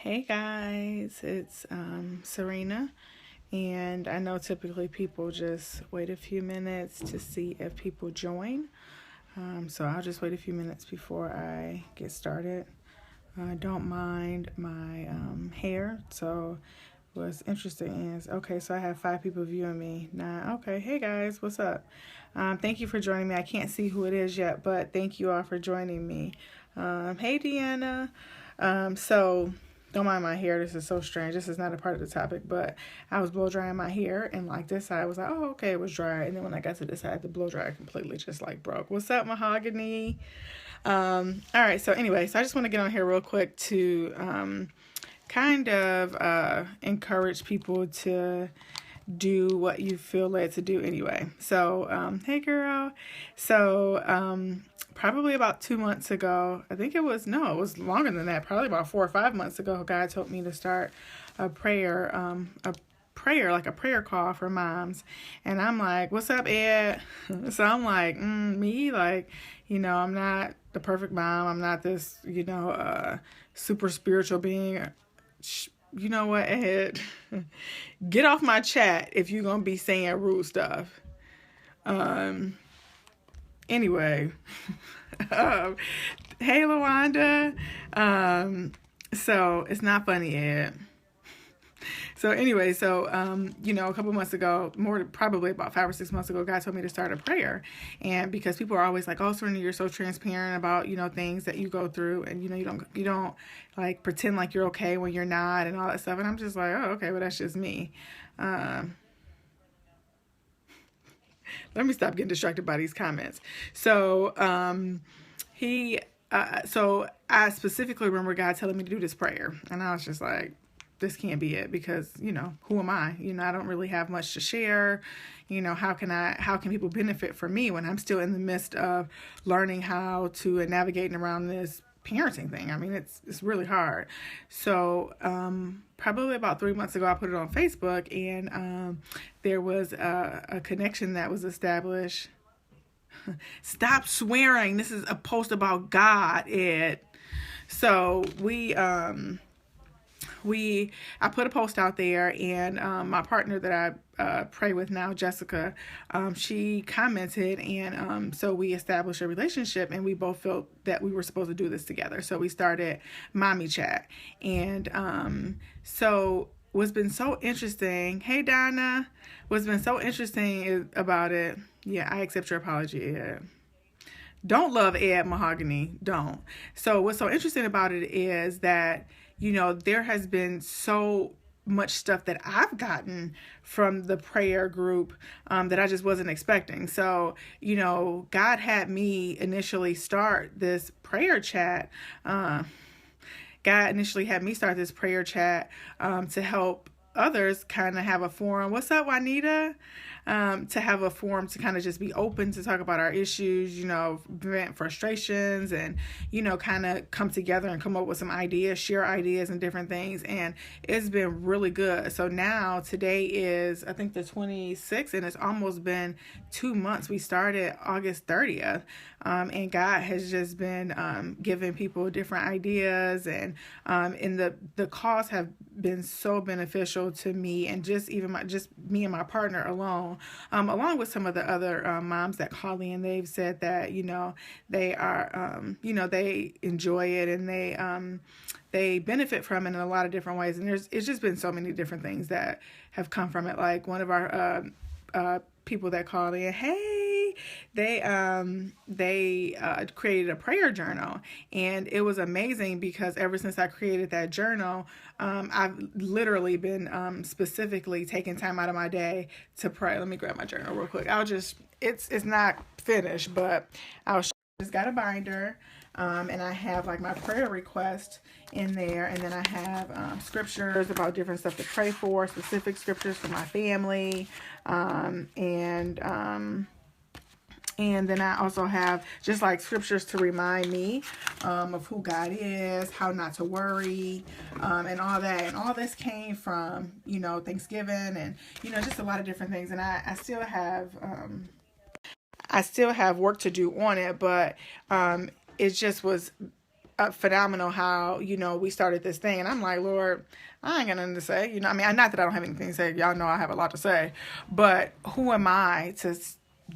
Hey guys, it's Serena, and I know typically people just wait a few minutes to see if people join. So I'll just wait a few minutes before I get started. I don't mind my hair, so what's interesting is so I have 5 people viewing me now. Okay, hey guys, what's up? Thank you for joining me. I can't see who it is yet, but thank you all for joining me. Hey Deanna. So don't mind my hair. This is so strange. This is not a part of the topic, but I was blow drying my hair, and like this side was like, oh, okay, it was dry. And then when I got to this side, the blow dryer completely just like broke. What's up, Mahogany? All right. So anyway, so I just want to get on here real quick to kind of encourage people to do what you feel led to do anyway. So, hey girl. So, probably about 2 months ago, I think it was, no, it was longer than that, probably about 4 or 5 months ago, God told me to start a prayer, like a prayer call for moms. And I'm like, what's up, Ed? So I'm like, me, like, I'm not the perfect mom. I'm not this, super spiritual being. You know what, Ed? Get off my chat if you're gonna be saying rude stuff. Anyway, hey Lawanda. So it's not funny, Ed. So anyway, a couple months ago, probably about 5 or 6 months ago, God told me to start a prayer. And because people are always like, oh, Serena, you're so transparent about, things that you go through, and, you don't like pretend like you're okay when you're not and all that stuff. And I'm just like, oh, okay, well, that's just me. Let me stop getting distracted by these comments. So, so I specifically remember God telling me to do this prayer. And I was just like, this can't be it, because, who am I? I don't really have much to share. How can people benefit from me when I'm still in the midst of learning how to navigating around this parenting thing? I mean, it's really hard. So, probably about 3 months ago, I put it on Facebook, and there was a connection that was established. Stop swearing. This is a post about God, Ed. So I put a post out there, and my partner that I pray with now, Jessica, she commented, and so we established a relationship, and we both felt that we were supposed to do this together. So we started Mommy Chat, and so what's been so interesting, hey Donna, what's been so interesting about it, yeah, I accept your apology, Ed. Don't love Ed Mahogany. Don't. So what's so interesting about it is that, there has been so much stuff that I've gotten from the prayer group that I just wasn't expecting. So, God had me initially start this prayer chat. God initially had me start this prayer chat to help others kind of have a forum. What's up, Juanita? To have a forum to kind of just be open to talk about our issues, vent frustrations, and, kind of come together and come up with some ideas, share ideas and different things. And it's been really good. So now today is, I think, the 26th, and it's almost been 2 months. We started August 30th. And God has just been giving people different ideas, and the calls have been so beneficial to me, and just me and my partner alone, along with some of the other moms that call in. They've said that they are they enjoy it, and they benefit from it in a lot of different ways. And it's just been so many different things that have come from it. Like one of our people that called in, hey, they created a prayer journal, and it was amazing because ever since I created that journal, I've literally been specifically taking time out of my day to pray. Let me grab my journal real quick. It's not finished, but just got a binder, and I have like my prayer request in there, and then I have scriptures about different stuff to pray for, specific scriptures for my family, and then I also have just like scriptures to remind me of who God is, how not to worry, and all that. And all this came from, Thanksgiving, and, just a lot of different things. And I still have work to do on it, but it just was phenomenal how, we started this thing. And I'm like, Lord, I ain't got nothing to say. I mean, not that I don't have anything to say. Y'all know I have a lot to say. But who am I to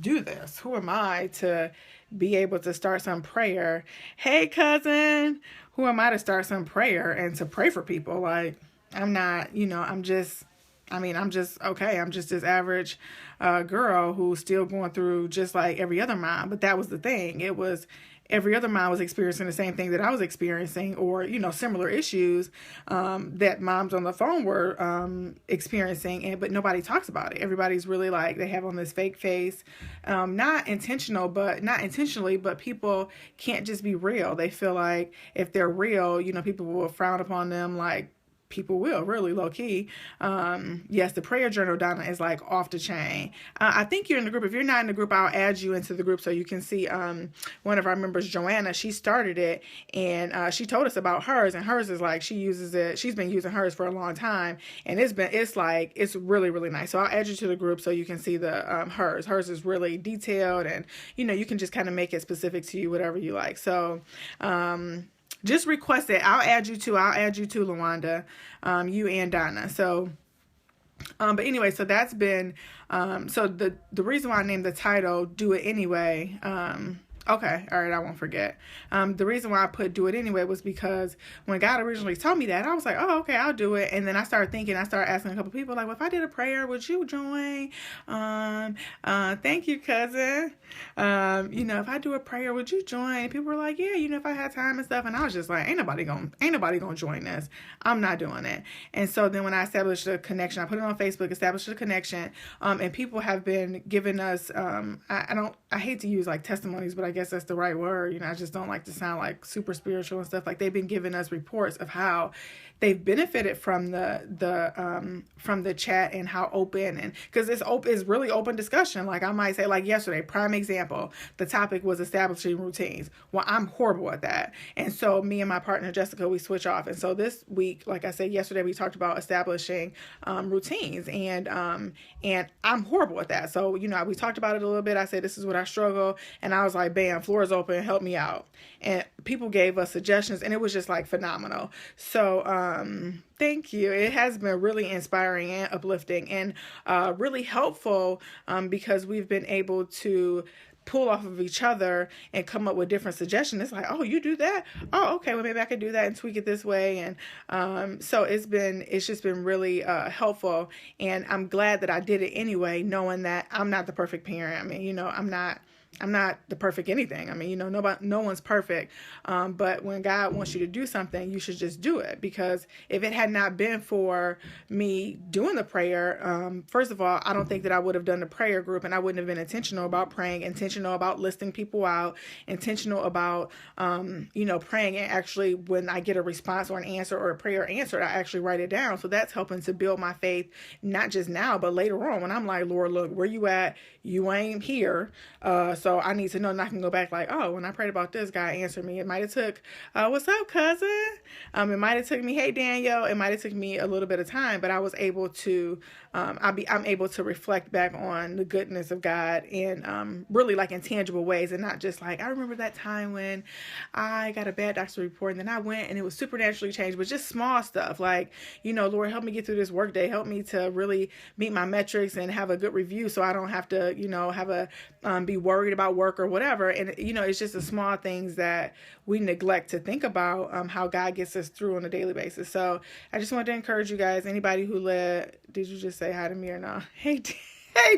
do this? Who am I to be able to start some prayer? Hey, cousin, who am I to start some prayer and to pray for people? Like, I'm not, I'm just okay. I'm just this average girl who's still going through just like every other mom. But that was the thing. It was every other mom was experiencing the same thing that I was experiencing, or, similar issues that moms on the phone were experiencing. But nobody talks about it. Everybody's really like, they have on this fake face, not intentionally, but people can't just be real. They feel like if they're real, people will frown upon them, like, people will, really low key. Yes, the prayer journal, Donna, is like off the chain. I think you're in the group. If you're not in the group, I'll add you into the group so you can see one of our members, Joanna. She started it, and she told us about hers, and hers is like, she uses it. She's been using hers for a long time, and it's really, really nice. So I'll add you to the group so you can see the hers. Hers is really detailed, and you can just kind of make it specific to you, whatever you like. So just request it. I'll add you too, LaWanda, you and Donna. So, but anyway, so that's been, so the reason why I named the title Do It Anyway, okay, all right, I won't forget. The reason why I put Do It Anyway was because when God originally told me that, I was like, oh, okay, I'll do it. And then I started asking a couple people, like, well, if I did a prayer, would you join? Thank you, cousin. If I do a prayer, would you join? And people were like, yeah, if I had time and stuff. And I was just like, ain't nobody gonna join this. I'm not doing it. And so then when I established a connection, I put it on Facebook, established a connection, and people have been giving us, I hate to use like testimonies, but I guess that's the right word. I just don't like to sound like super spiritual and stuff. Like, they've been giving us reports of how they've benefited from the chat, and how open, and because it's really open discussion. Like, I might say, like yesterday, prime example, the topic was establishing routines. Well, I'm horrible at that. And so me and my partner, Jessica, we switch off. And so this week, like I said, yesterday, we talked about establishing routines, and I'm horrible at that. So, we talked about it a little bit. I said, this is what I struggle. And I was like, bam, floor is open, help me out. And people gave us suggestions, and it was just like phenomenal. So, thank you. It has been really inspiring and uplifting, and really helpful, because we've been able to pull off of each other and come up with different suggestions. It's like, oh, you do that? Oh, okay, well, maybe I could do that and tweak it this way. And so it's just been really helpful, and I'm glad that I did it anyway, knowing that I'm not the perfect parent. I mean, I'm not the perfect anything. I mean, no one's perfect. But when God wants you to do something, you should just do it. Because if it had not been for me doing the prayer, first of all, I don't think that I would have done the prayer group, and I wouldn't have been intentional about praying, intentional about listing people out, intentional about, praying. And actually, when I get a response or an answer or a prayer answered, I actually write it down. So that's helping to build my faith, not just now, but later on, when I'm like, Lord, look, where you at? You ain't here. So I need to know, and I can go back like, oh, when I prayed about this, God answered me. It might have took, what's up, cousin? It might have took me, hey, Daniel. It might have took me a little bit of time, but I was able to, I'm able to reflect back on the goodness of God in really like in tangible ways, and not just like, I remember that time when I got a bad doctor's report, and then I went and it was supernaturally changed, but just small stuff like, Lord, help me get through this work day. Help me to really meet my metrics and have a good review, so I don't have to, be worried about work or whatever. And, it's just the small things that we neglect to think about, how God gets us through on a daily basis. So I just wanted to encourage you guys, anybody who did you just say hi to me or not? Hey,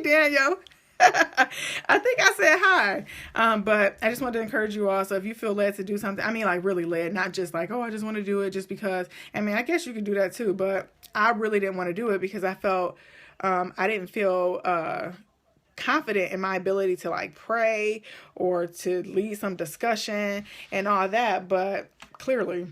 Daniel. I think I said hi. But I just wanted to encourage you all. So if you feel led to do something, I mean, like really led, not just like, oh, I just want to do it just because. I mean, I guess you could do that too, but I really didn't want to do it because I felt, I didn't feel, confident in my ability to like pray or to lead some discussion and all that. But clearly,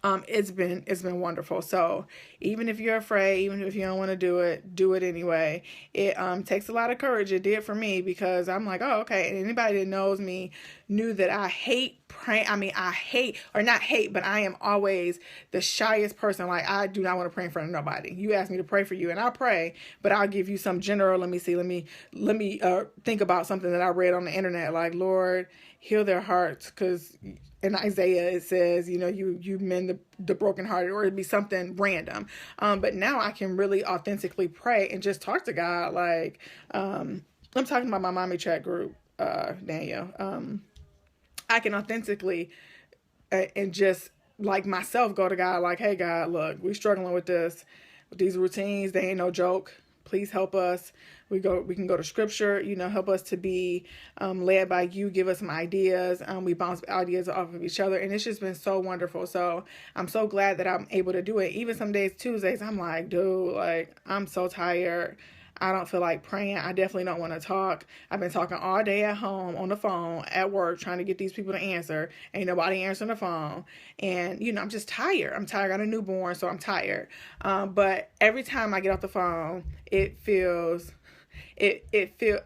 it's been wonderful. So even if you're afraid, even if you don't want to do it anyway. It takes a lot of courage. It did for me, because I'm like, oh, okay. And anybody that knows me knew that I hate praying. I mean, but I am always the shyest person. Like, I do not want to pray in front of nobody. You ask me to pray for you, and I'll pray, but I'll give you some general, let me think about something that I read on the internet. Like, Lord, heal their hearts, because in Isaiah it says, you mend the brokenhearted, or it'd be something random. But now I can really authentically pray and just talk to God. Like, I'm talking about my mommy chat group, Daniel. I can authentically and just like myself go to God, like, hey God, look, we struggling with these routines. They ain't no joke. Please help us. We can go to scripture, help us to be led by you. Give us some ideas. We bounce ideas off of each other. And it's just been so wonderful. So I'm so glad that I'm able to do it. Even some days, Tuesdays, I'm like, dude, like, I'm so tired. I don't feel like praying. I definitely don't want to talk. I've been talking all day at home, on the phone, at work, trying to get these people to answer. Ain't nobody answering the phone. And, I'm just tired. I'm tired. I got a newborn, so I'm tired. But every time I get off the phone,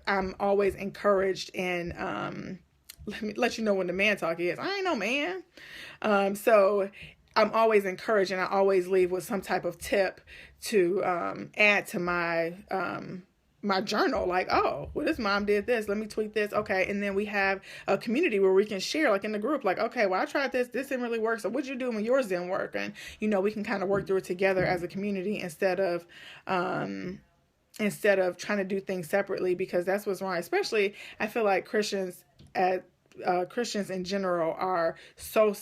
I'm always encouraged, and let me let you know when the man talk is. I ain't no man. So I'm always encouraged, and I always leave with some type of tip to add to my my journal. Like, oh, well, this mom did this. Let me tweak this. Okay. And then we have a community where we can share, like in the group, like, okay, well, I tried this. This didn't really work. So what'd you do when yours didn't work? And, we can kind of work through it together as a community instead of trying to do things separately, because that's what's wrong. Especially, I feel like Christians in general are so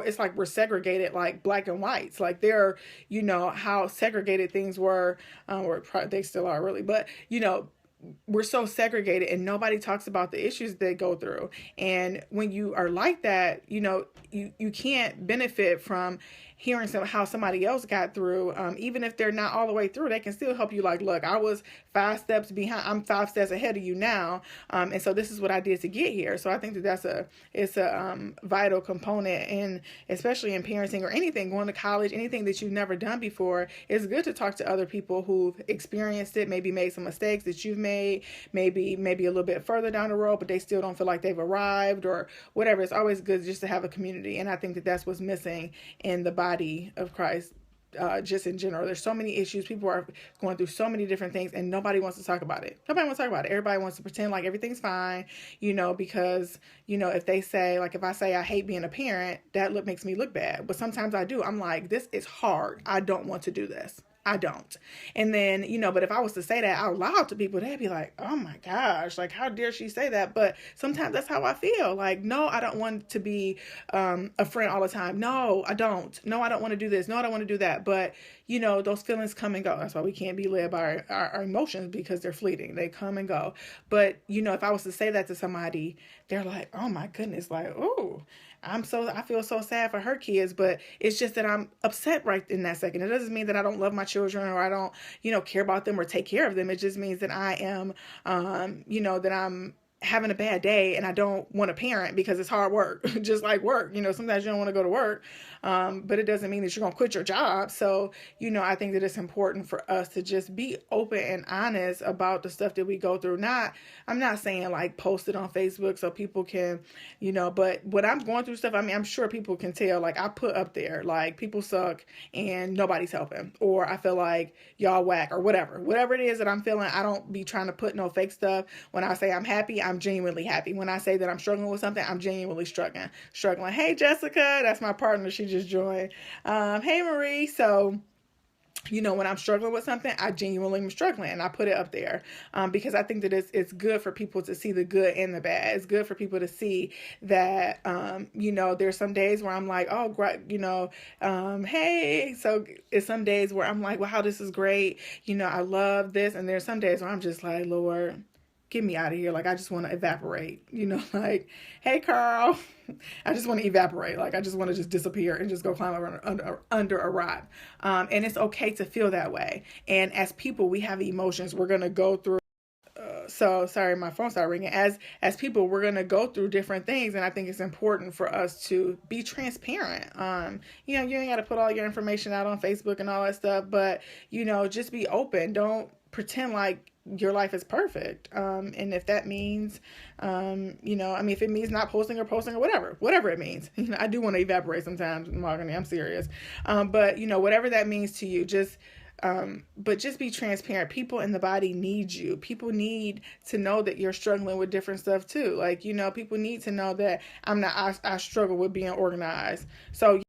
it's like we're segregated, like black and whites. Like they're, how segregated things were, or they still are really, but we're so segregated, and nobody talks about the issues they go through. And when you are like that, you can't benefit from hearing how somebody else got through. Even if they're not all the way through, they can still help you. Like, look, I was 5 steps behind. I'm 5 steps ahead of you now. And so this is what I did to get here. So I think that it's a vital component, and especially in parenting or anything, going to college, anything that you've never done before. It's good to talk to other people who've experienced it, maybe made some mistakes that you've made, maybe a little bit further down the road, but they still don't feel like they've arrived or whatever. It's always good just to have a community. And I think that that's what's missing in the body of Christ, just in general. There's so many issues. People are going through so many different things, and nobody wants to talk about it. Everybody wants to pretend like everything's fine, because, if they say, like, if I say I hate being a parent, that makes me look bad. But sometimes I do. I'm like, this is hard. I don't want to do this. I don't. And then, but if I was to say that out loud to people, they'd be like, oh my gosh, like, how dare she say that? But sometimes that's how I feel. Like, no, I don't want to be a friend all the time. No, I don't. No, I don't want to do this. No, I don't want to do that. But, those feelings come and go. That's why we can't be led by our emotions, because they're fleeting. They come and go. But, if I was to say that to somebody, they're like, oh my goodness, like, oh, I feel so sad for her kids. But it's just that I'm upset right in that second. It doesn't mean that I don't love my children, or I don't, care about them or take care of them. It just means that I am, that I'm having a bad day, and I don't want to parent because it's hard work, just like work. Sometimes you don't want to go to work, but it doesn't mean that you're going to quit your job. So, I think that it's important for us to just be open and honest about the stuff that we go through. I'm not saying like post it on Facebook so people can, but when I'm going through stuff, I'm sure people can tell, like, I put up there, like, people suck and nobody's helping, or I feel like y'all whack, or whatever it is that I'm feeling. I don't be trying to put no fake stuff. When I say I'm happy, I'm genuinely happy. When I say that I'm struggling with something, I'm genuinely struggling. Hey, Jessica, that's my partner. She just joined. Hey, Marie. So, when I'm struggling with something, I genuinely am struggling, and I put it up there because I think that it's good for people to see the good and the bad. It's good for people to see that, there's some days where I'm like, oh, great, hey. So it's some days where I'm like, wow, this is great. I love this. And there's some days where I'm just like, Lord, get me out of here. Like, I just want to evaporate, like, hey, Carl, I just want to evaporate. Like, I just want to just disappear and just go climb under a rock. And it's okay to feel that way. And as people, we have emotions. We're going to go through. So sorry, my phone started ringing. As people, we're going to go through different things. And I think it's important for us to be transparent. You ain't got to put all your information out on Facebook and all that stuff, but, just be open. Don't pretend like your life is perfect. And if that means, if it means not posting or whatever it means, I do want to evaporate sometimes, Margany, I'm serious. But whatever that means to you, just, But just be transparent. People in the body need you. People need to know that you're struggling with different stuff too. Like, people need to know that I struggle with being organized. So